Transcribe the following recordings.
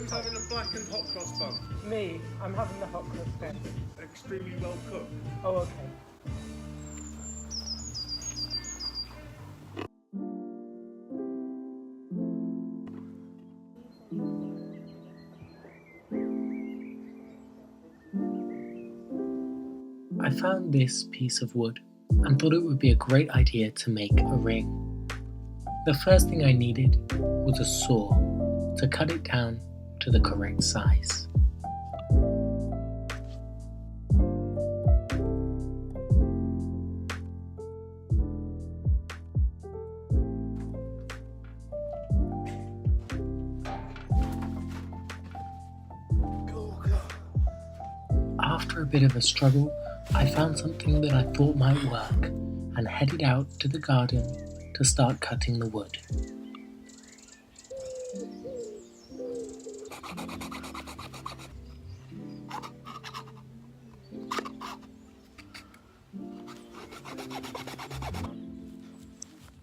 Who's having a blackened hot cross bun? Me, I'm having the hot cross bun. Extremely well cooked. Oh, okay. I found this piece of wood and thought it would be a great idea to make a ring. The first thing I needed was a saw to cut it down to the correct size. After a bit of a struggle, I found something that I thought might work and headed out to the garden to start cutting the wood.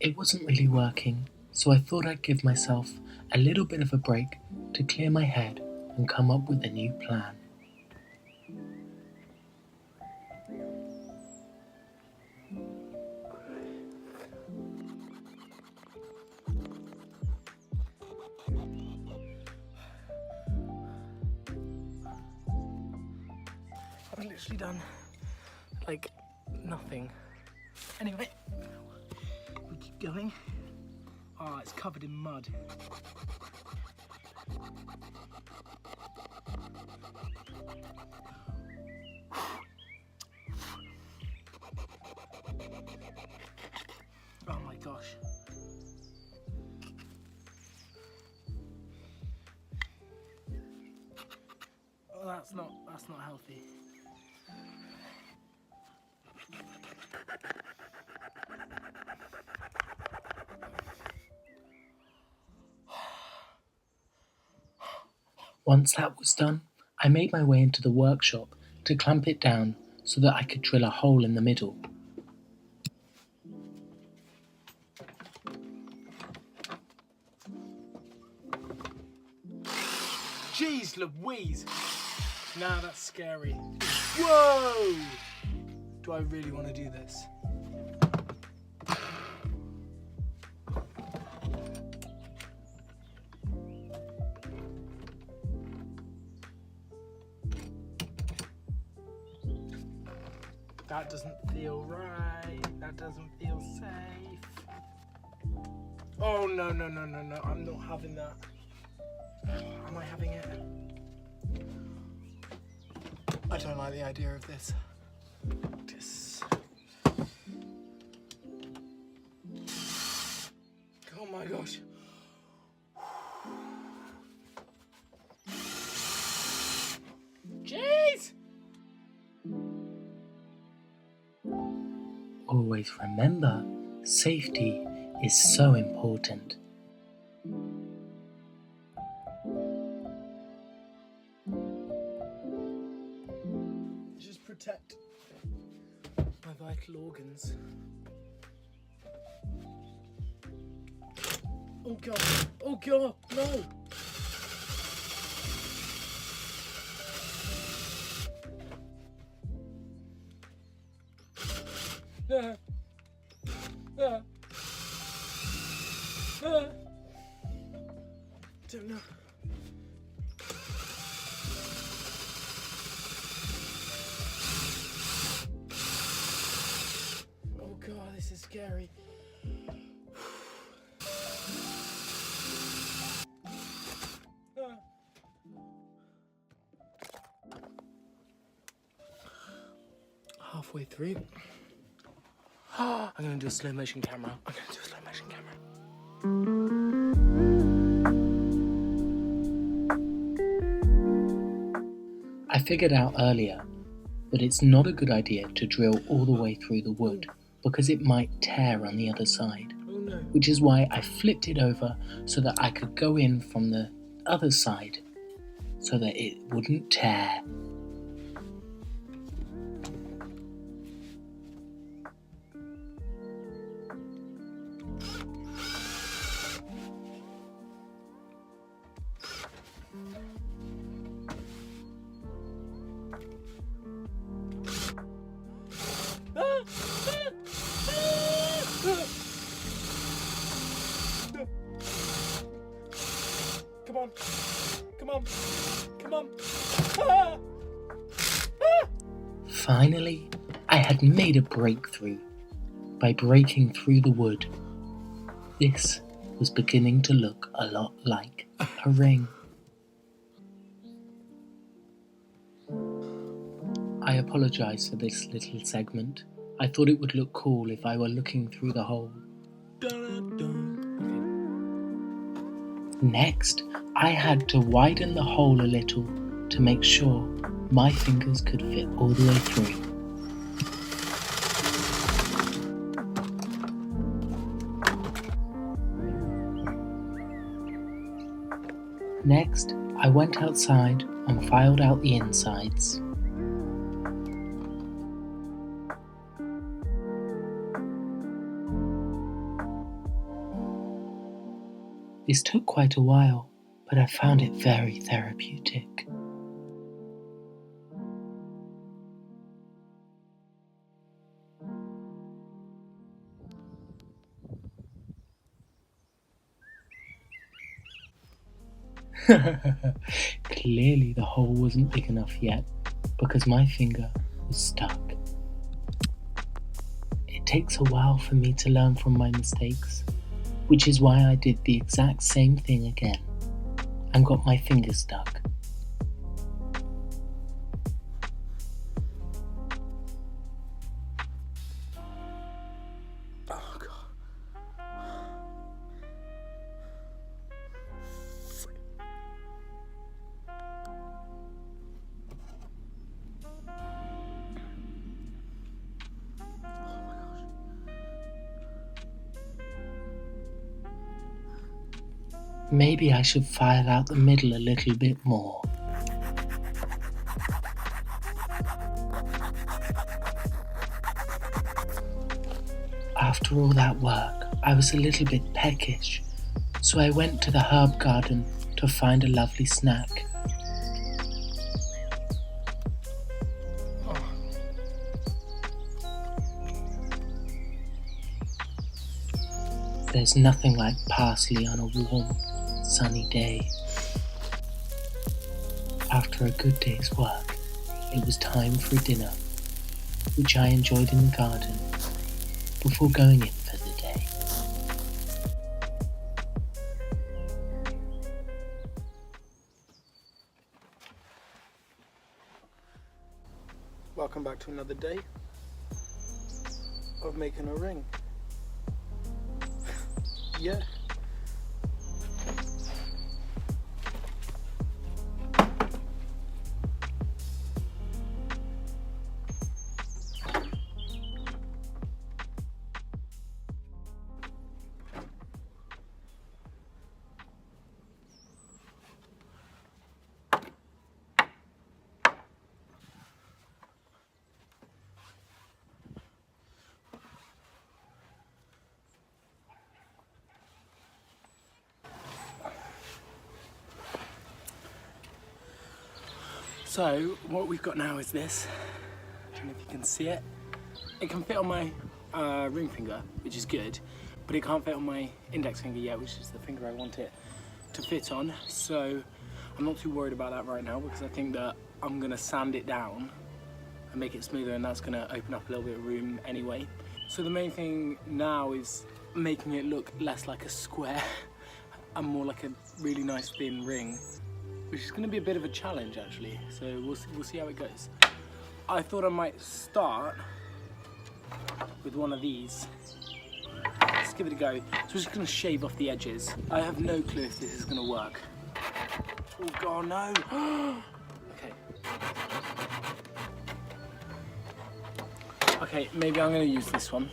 It wasn't really working, so I thought I'd give myself a little bit of a break to clear my head and come up with a new plan. I've literally done, like, nothing. Anyway, we keep going. Oh, it's covered in mud. Oh my gosh. Oh, that's not healthy. Once that was done, I made my way into the workshop to clamp it down so that I could drill a hole in the middle. Jeez Louise! Nah, that's scary. Whoa! Do I really want to do this? That doesn't feel right. That doesn't feel safe. Oh, no. I'm not having that. Am I having it? I don't like the idea of this. Oh my gosh. Jeez! Always remember, safety is so important. Just protect my vital organs. Oh god, no! Don't know. Oh god, this is scary. Halfway through. I'm gonna do a slow motion camera. I figured out earlier that it's not a good idea to drill all the way through the wood because it might tear on the other side, Oh no. which is why I flipped it over so that I could go in from the other side so that it wouldn't tear. Mum! Ah! Ah! Finally, I had made a breakthrough by breaking through the wood. This was beginning to look a lot like a ring. I apologise for this little segment. I thought it would look cool if I were looking through the hole. Next, I had to widen the hole a little to make sure my fingers could fit all the way through. Next, I went outside and filed out the insides. This took quite a while, but I found it very therapeutic. Clearly the hole wasn't big enough yet because my finger was stuck. It takes a while for me to learn from my mistakes, which is why I did the exact same thing again and got my finger stuck. Oh God. Maybe I should file out the middle a little bit more. After all that work, I was a little bit peckish, so I went to the herb garden to find a lovely snack. There's nothing like parsley on a warm, sunny day. After a good day's work, it was time for dinner, which I enjoyed in the garden before going in for the day. Welcome back to another day of making a ring. Yeah. So what we've got now is this. I don't know if you can see it. It can fit on my ring finger, which is good, but it can't fit on my index finger yet, which is the finger I want it to fit on. So I'm not too worried about that right now because I think that I'm gonna sand it down and make it smoother, and that's gonna open up a little bit of room anyway. So the main thing now is making it look less like a square and more like a really nice thin ring, which is going to be a bit of a challenge actually, so we'll see how it goes. I thought I might start with one of these. Let's give it a go. So we're just going to shave off the edges. I have no clue if this is going to work. Oh God, no! Okay. Okay, maybe I'm going to use this one.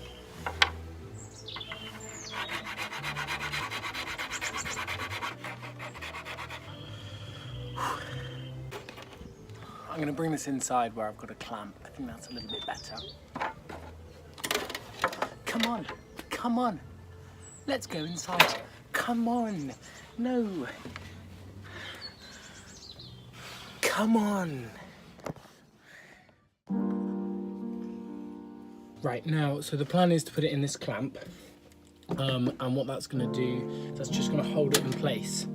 I'm going to bring this inside where I've got a clamp. I think that's a little bit better. Come on, come on. Let's go inside. Come on. No. Come on. Right, now, so the plan is to put it in this clamp. And what that's going to do is that's just going to hold it in place.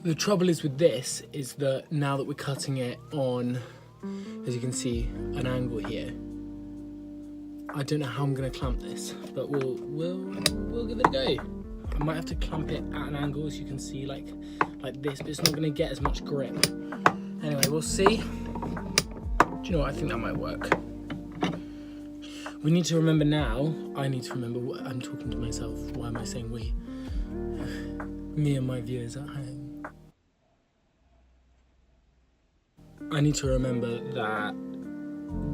The trouble is with this is that now that we're cutting it on, as you can see, an angle here, I don't know how I'm going to clamp this, but we'll give it a go. I might have to clamp it at an angle, as you can see, like this, but it's not going to get as much grip. Anyway, we'll see. Do you know what? I think that might work. We need to remember now, I need to remember what I'm talking to myself. Why am I saying we? Me and my viewers at home. I need to remember that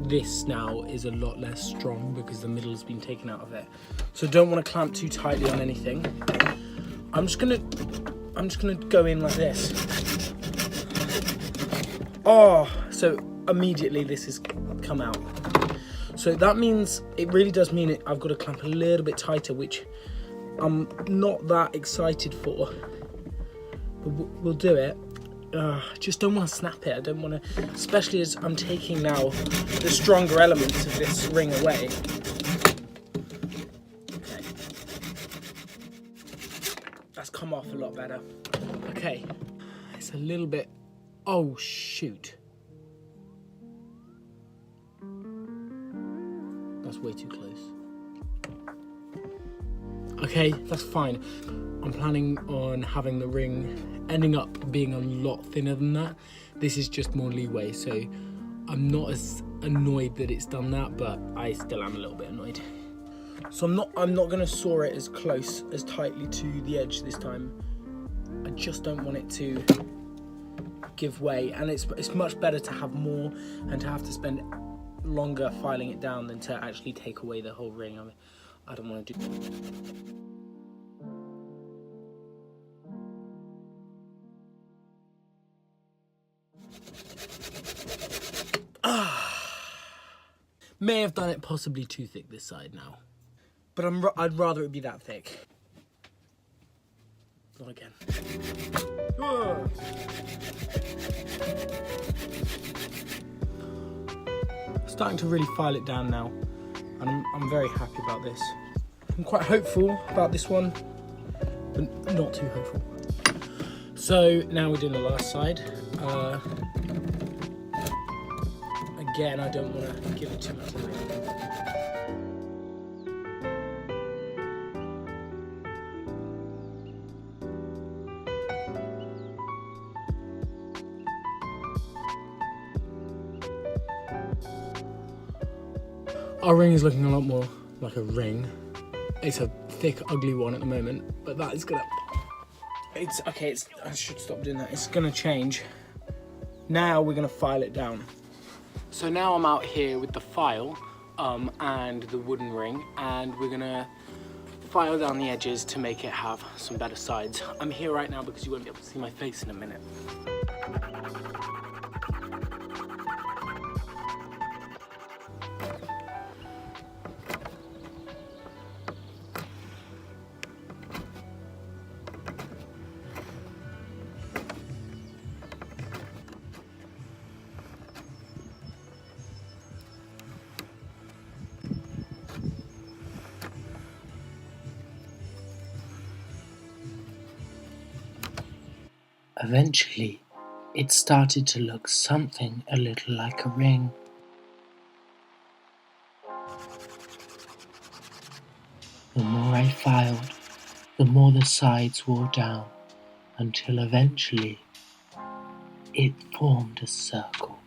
this now is a lot less strong because the middle has been taken out of it. So don't want to clamp too tightly on anything. I'm just gonna go in like this. Oh, so immediately this has come out. So that means, it really does mean I've got to clamp a little bit tighter, which I'm not that excited for. But we'll do it. Just don't want to snap it. I don't want to, especially as I'm taking now the stronger elements of this ring away. Okay. That's come off a lot better. Okay. It's a little bit, oh shoot. That's way too close. Okay, that's fine. I'm planning on having the ring ending up being a lot thinner than that. This is just more leeway, so I'm not as annoyed that it's done that, but I still am a little bit annoyed. So I'm not going to saw it as close, as tightly to the edge this time. I just don't want it to give way, and it's much better to have more and to have to spend longer filing it down than to actually take away the whole ring. I mean, I don't want to do that. May have done it possibly too thick this side now, but I'd rather it be that thick. Not again. Starting to really file it down now, and I'm very happy about this. I'm quite hopeful about this one, but not too hopeful. So now we're doing the last side. Again, I don't want to give it too much away. Our ring is looking a lot more like a ring. It's a thick, ugly one at the moment, but that is gonna... I should stop doing that. It's gonna change. Now we're gonna file it down. So now I'm out here with the file and the wooden ring, and we're gonna file down the edges to make it have some better sides. I'm here right now because you won't be able to see my face in a minute. Eventually, it started to look something a little like a ring. The more I filed, the more the sides wore down, until eventually it formed a circle,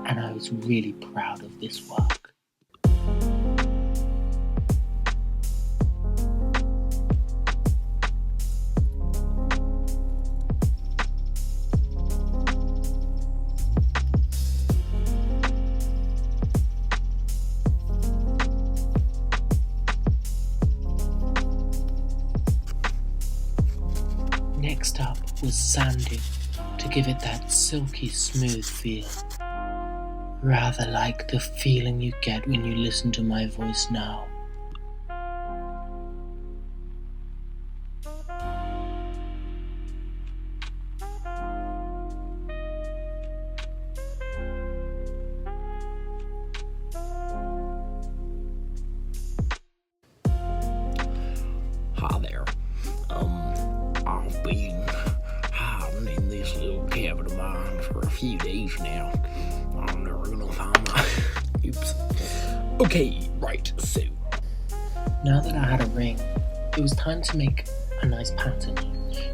and I was really proud of this work. Next up was sanding to give it that silky smooth feel. Rather like the feeling you get when you listen to my voice now. Hi there. I've been hiding in days now. I'm never gonna find my... Oops. Okay, right, so... Now that I had a ring, it was time to make a nice pattern.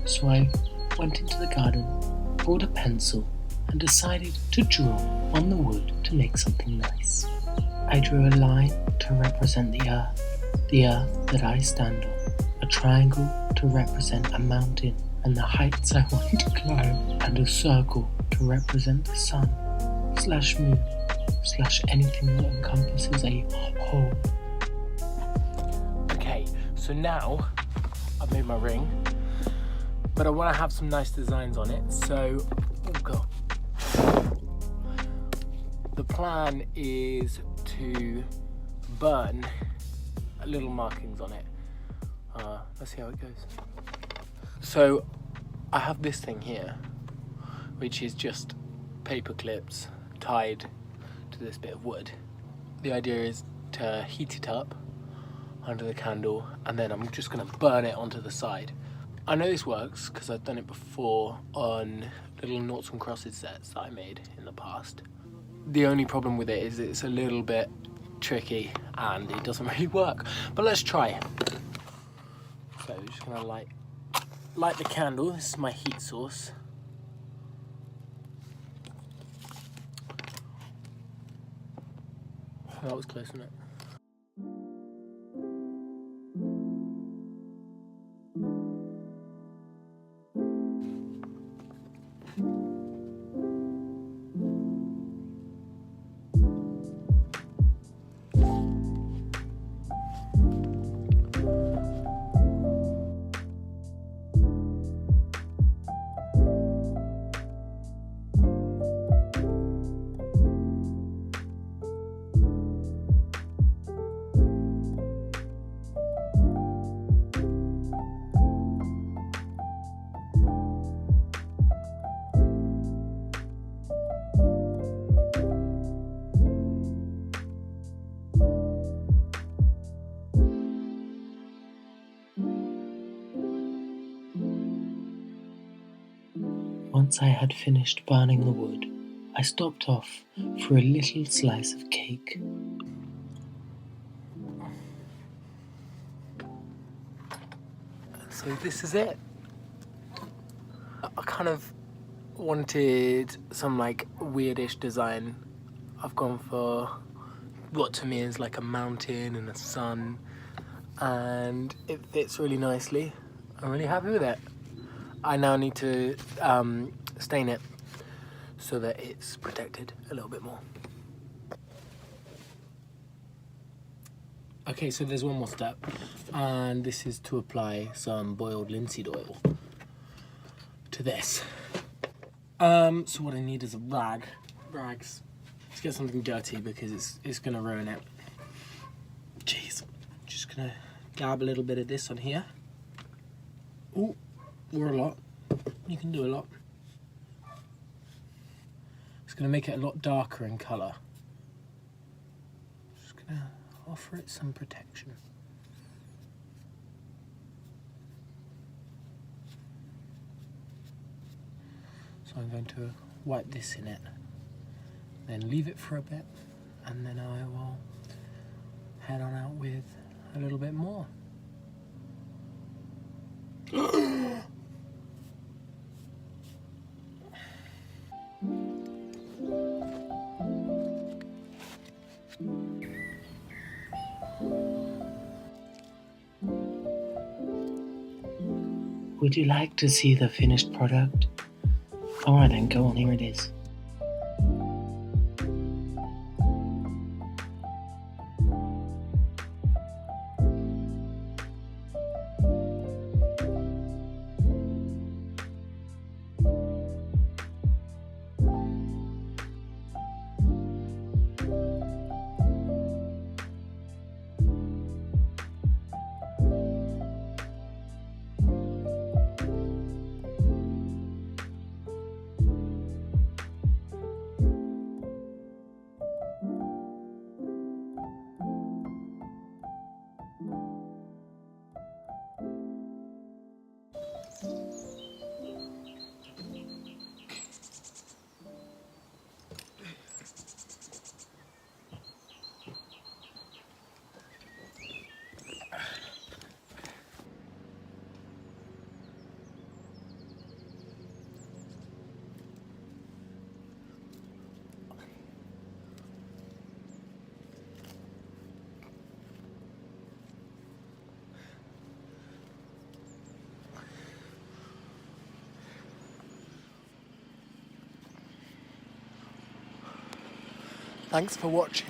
So I went into the garden, brought a pencil, and decided to draw on the wood to make something nice. I drew a line to represent the earth that I stand on, a triangle to represent a mountain and the heights I want to climb, and a circle to represent the sun, / moon, / anything that encompasses a whole. Okay, so now I've made my ring, but I want to have some nice designs on it, so oh god. The plan is to burn little markings on it. Let's see how it goes. So I have this thing here, which is just paper clips tied to this bit of wood. The idea is to heat it up under the candle, and then I'm just going to burn it onto the side. I know this works because I've done it before on little noughts and crosses sets that I made in the past. The only problem with it is it's a little bit tricky and it doesn't really work, but let's try it. So I'm just going to light the candle. This is my heat source. That was close, wasn't it? Once I had finished burning the wood, I stopped off for a little slice of cake. So this is it. I kind of wanted some like weirdish design. I've gone for what to me is like a mountain and a sun, and it fits really nicely. I'm really happy with it. I now need to stain it so that it's protected a little bit more. Okay, so there's one more step, and this is to apply some boiled linseed oil to this. So what I need is a rags. Let's get something dirty because it's gonna ruin it. Jeez, just gonna dab a little bit of this on here. Ooh. Or a lot. You can do a lot. It's going to make it a lot darker in colour. Just going to offer it some protection. So I'm going to wipe this in it, then leave it for a bit, and then I will head on out with a little bit more. Would you like to see the finished product? Alright then, go on, here it is. Thanks for watching.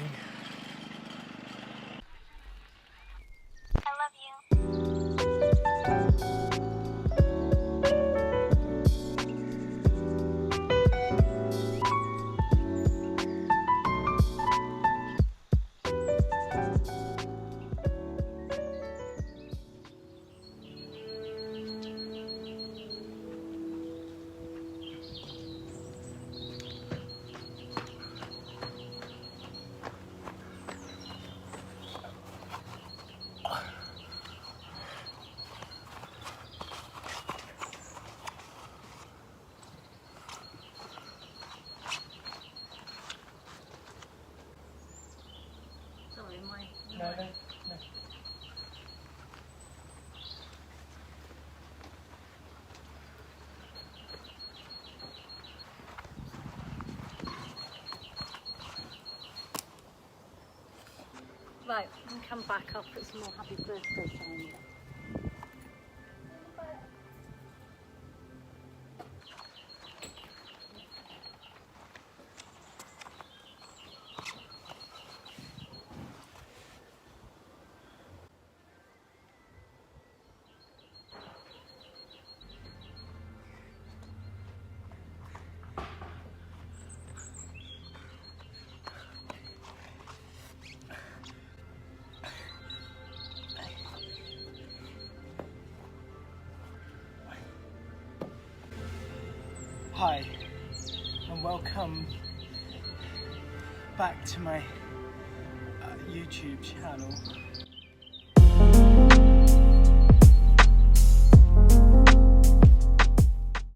I love you. Sorry, No. Right, we can come back. I'll put some more happy birthday sign here. Hi, and welcome back to my YouTube channel.